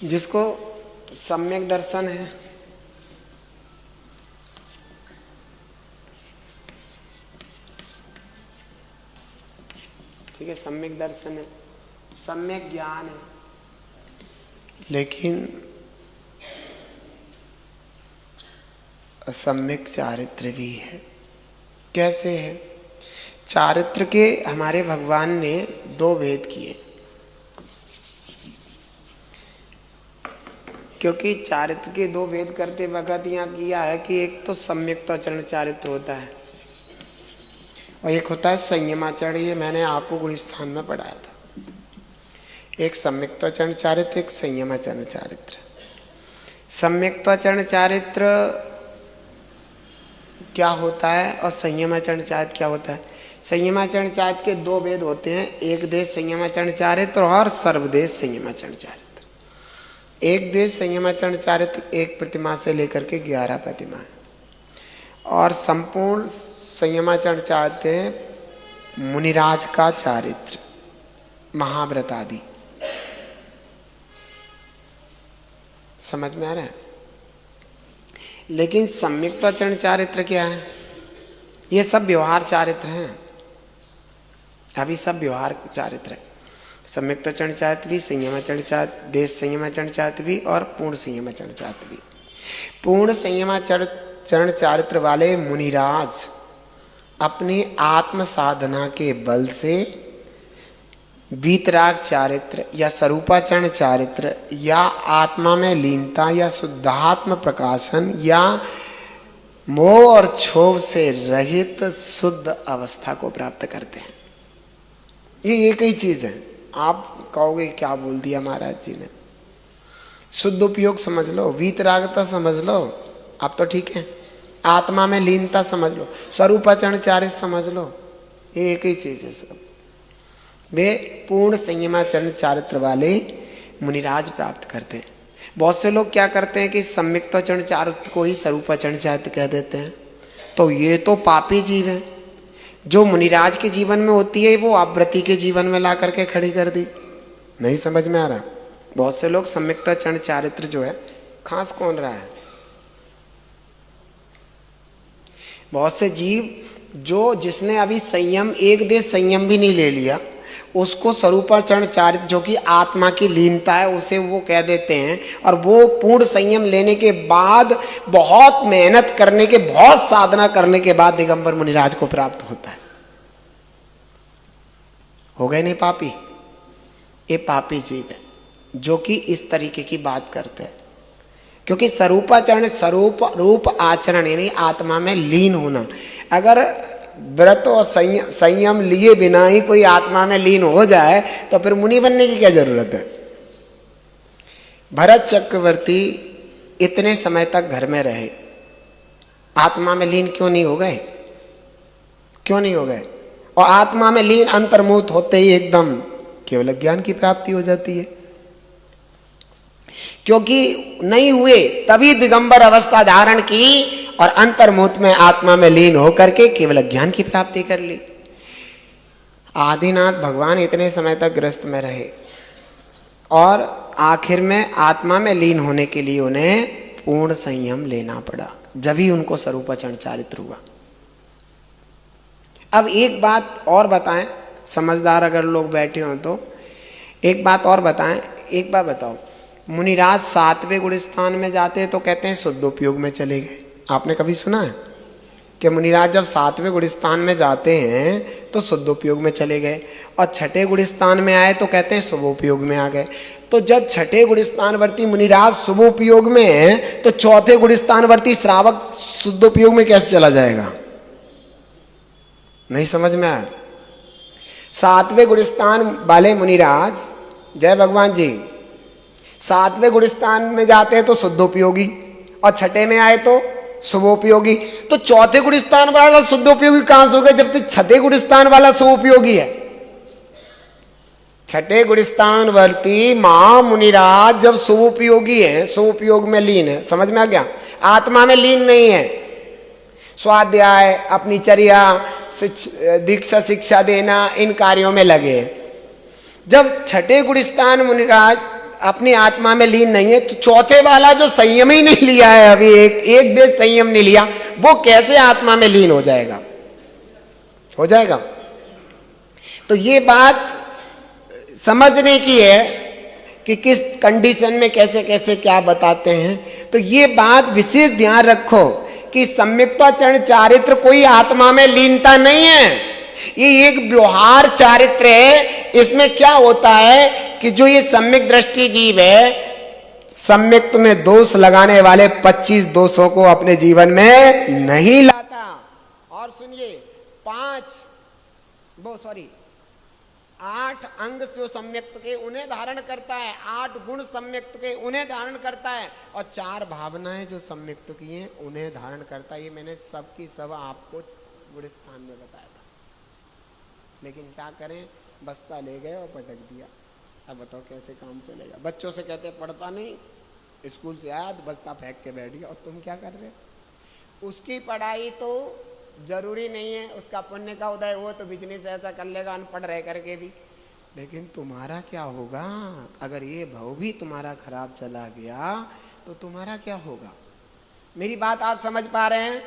जिसको सम्यक दर्शन है, ठीक है, सम्यक दर्शन है, सम्यक ज्ञान है, लेकिन असम्यक चारित्र भी है। कैसे है? चारित्र के हमारे भगवान ने दो भेद किए, क्योंकि चारित्र के दो भेद करते वक्त यहाँ किया है कि एक तो सम्यक्ताचरण चारित्र होता है और एक होता है संयमाचरण। ये मैंने आपको गुणस्थान में पढ़ाया था। एक सम्यक्ताचरण चारित्र, एक संयमाचरण चारित्र। सम्यक्ताचरण चारित्र क्या होता है और संयमाचरण चारित्र क्या होता है? संयमाचरण चारित्र के दो भेद होते हैं, एक देश संयमाचरण चारित्र और सर्वदेश संयमाचरण चारित्र। एक देश संयमाचरण चारित्र एक प्रतिमा से लेकर के 11 प्रतिमा है, और संपूर्ण संयमाचरण चाहते हैं मुनिराज का चारित्र, महाव्रत आदि। समझ में आ रहा है? लेकिन सम्यक्ताचरण चारित्र क्या है? ये सब व्यवहार चारित्र हैं, अभी सब व्यवहार चारित्र है। सम्यक्ताचरण चारित्र भी, संयमाचरण चारित्र, देश संयमाचरण चारित्र भी और पूर्ण संयमाचरण चारित्र भी। पूर्ण संयमाचरण चारित्र वाले मुनिराज अपनी आत्म साधना के बल से वीतराग चारित्र या स्वरूपाचरण चारित्र या आत्मा में लीनता या शुद्धात्म प्रकाशन या मोह और क्षोभ से रहित शुद्ध अवस्था को प्राप्त करते हैं। ये एक ही चीज है। आप कहोगे क्या बोल दिया महाराज जी ने? शुद्ध उपयोग समझ लो, वीतरागता समझ लो, आप तो ठीक है। आत्मा में लीनता समझ लो, स्वरूपाचरण चारित्र समझ लो, ये एक ही चीज है सब। वे पूर्ण संयमाचरण चारित्र वाले मुनिराज प्राप्त करते हैं। बहुत से लोग क्या करते हैं कि सम्यक्ताचरण चारित्र को ही स्वरूपाचरण चारित्र कह देते हैं, तो ये तो पापी जीव है। जो मुनिराज के जीवन में होती है वो आवृत्ति के जीवन में ला करके खड़ी कर दी। नहीं समझ में आ रहा? बहुत से लोग सम्यक्ताचरण चारित्र जो है खास कौन रहा है। बहुत से जीव जो जिसने अभी संयम, एक देश संयम भी नहीं ले लिया, उसको स्वरूपाचरण चारित्र जो कि आत्मा की लीनता है उसे वो कह देते हैं, और वो पूर्ण संयम लेने के बाद बहुत मेहनत करने के, बहुत साधना करने के बाद दिगंबर मुनिराज को प्राप्त होता है। हो गए नहीं पापी? ये पापी जीव है जो कि इस तरीके की बात करते हैं, क्योंकि स्वरूपाचरण रूप आचरण यानी आत्मा में लीन होना। अगर व्रत और संयम लिए बिना ही कोई आत्मा में लीन हो जाए तो फिर मुनि बनने की क्या जरूरत है? भरत चक्रवर्ती इतने समय तक घर में रहे, आत्मा में लीन क्यों नहीं हो गए? क्यों नहीं हो गए? और आत्मा में लीन अंतर्मुख होते ही एकदम केवल ज्ञान की प्राप्ति हो जाती है। क्योंकि नहीं हुए तभी दिगंबर अवस्था धारण की और अंतर्मुख में आत्मा में लीन होकर के केवल ज्ञान की प्राप्ति कर ली। आदिनाथ भगवान इतने समय तक गृहस्थ में रहे और आखिर में आत्मा में लीन होने के लिए उन्हें पूर्ण संयम लेना पड़ा, जब ही उनको स्वरूपाचरण चारित्र हुआ। अब एक बात और बताएं, समझदार अगर लोग बैठे हो तो एक बात और बताएं। एक बात बताओ, मुनिराज 7वें गुणस्थान में जाते हैं तो कहते हैं शुद्धोपयोग में चले गए। आपने कभी सुना है कि मुनिराज जब 7वें गुणस्थान में जाते हैं तो शुद्धोपयोग में चले गए, और 6ठे गुणस्थान में आए तो कहते हैं शुभोपयोग में आ गए? तो जब 6ठे गुणस्थानवर्ती मुनिराज शुभोपयोग में है तो 4थे गुणस्थानवर्ती श्रावक शुद्धोपयोग में कैसे चला जाएगा? नहीं समझ में आया? 7वें गुणस्थान वाले मुनिराज, जय भगवान जी, 7वें गुणस्थान में जाते हैं तो शुद्धोपयोगी, और 6ठे में आए तो शुभोपयोगी। तो 4थे गुणस्थान वाला शुद्धोपयोगी कहां से हो गया जब तक 6ठे गुणस्थान वाला शुभोपयोगी है? 6ठे गुणस्थान वर्ती महामुनिराज जब शुभोपयोगी है, शुभोपयोग में लीन है, समझ में आ गया? आत्मा में लीन नहीं है। स्वाध्याय, अपनी चर्या, दीक्षा शिक्षा देना, इन कार्यों में लगे। जब 6ठे गुणस्थान मुनिराज अपनी आत्मा में लीन नहीं है, तो चौथे वाला जो संयम ही नहीं लिया है, अभी एक देश संयम नहीं लिया, वो कैसे आत्मा में लीन हो जाएगा? हो जाएगा। तो ये बात समझने की है कि किस कंडीशन में कैसे कैसे क्या बताते हैं। तो ये बात विशेष ध्यान रखो कि सम्यक्ताचरण चारित्र कोई आत्मा में लीनता नहीं है, ये एक व्यवहार चारित्र है। इसमें क्या होता है कि जो ये सम्यक दृष्टि जीव है, सम्यक्त में दोष लगाने वाले 25 दोषों को अपने जीवन में नहीं लाता। और सुनिए, 8 अंग जो सम्यक्त के उन्हें धारण करता है, 8 गुण सम्यक्त के उन्हें धारण करता है, और 4 भावनाएं जो सम्यक्त की हैं उन्हें धारण करता है। ये मैंने सबकी सब आपको गुण स्थान में बताया था, लेकिन क्या करें, बस्ता ले गए और पटक दिया। अब बताओ कैसे काम चलेगा? बच्चों से कहते पढ़ता नहीं, स्कूल से आया तो बस्ता फेंक के बैठ गया, और तुम क्या कर रहे हो? उसकी पढ़ाई तो जरूरी नहीं है, उसका पुण्य का उदय हो तो बिजनेस ऐसा कर लेगा अनपढ़ रह करके भी, लेकिन तुम्हारा क्या होगा? अगर ये भाव भी तुम्हारा खराब चला गया तो तुम्हारा क्या होगा? मेरी बात आप समझ पा रहे हैं?